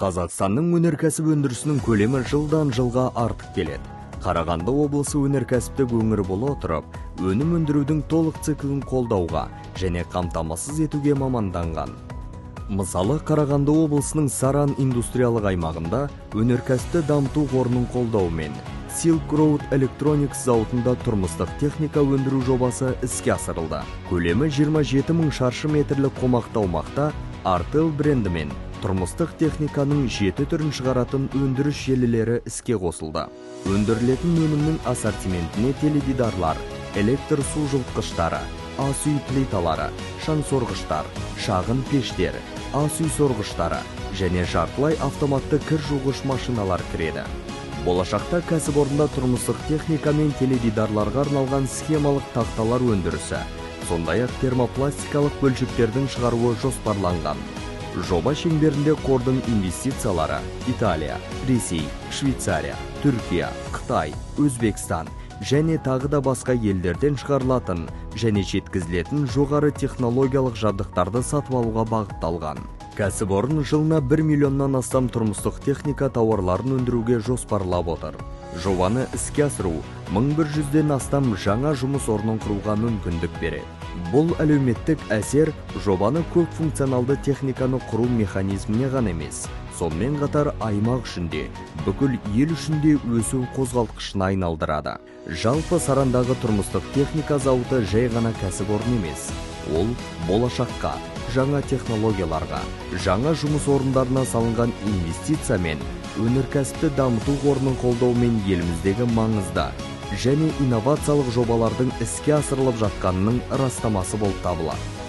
Қазақстанның өнеркәсіп өндірісінің көлемі жылдан жылға артып келеді. Қарағанды облысы өнеркәсіптік өңір бола отырып, өнім өндірудің толық циклін қолдауға және қамтамасыз етуге маманданған. Мысалы, Қарағанды облысының Саран индустриялық аймағында өнеркәсіпті дамыту қорының қолдауымен Silk Road Electronics зауытында тұрмыстық техника өндіру жобасы іске асырылды. Көлемі 27 000 шаршы метрлік қомақты аумақта Artel брендімен тұрмыстық техниканың 7 түрін шығаратын өндіріс желілері іске қосылды. Өндірілетін өнімнің ассортиментіне теледидарлар, электр су жылытқыштары, ас үй плиталары, шаң сорғыштар, шағын пештер, ас үй сорғыштары және жартылай автоматты кір жуғыш машиналар кіреді. Болашақта кәсіпорында тұрмыстық техника мен теледидарларға арналған схемалық тақталар өндірісі, сондай-ақ термопластикалық бөлшектердің шығаруы жоспарланған. Жоба шеңберінде қордың инвестициялары Италия, Ресей, Швейцария, Түркия, Қытай, Өзбекстан және тағы да басқа елдерден шығарылатын және жеткізілетін жоғары технологиялық жабдықтарды сатып алуға бағытталған. Кәсіпорын жылына 1 миллионнан астам тұрмыстық техника тауарларын өндіруге жоспарлап отыр. Жобаны іске асыру 1100-ден астам жаңа жұмыс орнын құруға мүмкіндік береді. Бұл әлеуметтік әсер жобаны көп функционалды техниканы құру механизміне ғана емес, сонымен қатар аймақ үшінде, бүкіл ел үшінде өсу қозғалтқышына айналдырады. Жалпы Сарандағы тұрмыстық техника зауыты жай ғана кәсіпорын емес. Ол болашаққа, жаңа технологияларға, жаңа жұмыс орындарына салынған инвестиция мен өнеркәсіпті дамыту қорының қолдауымен еліміздегі маңызды және инновациялық жобалардың іске асырылып жатқанының растамасы болып табылады.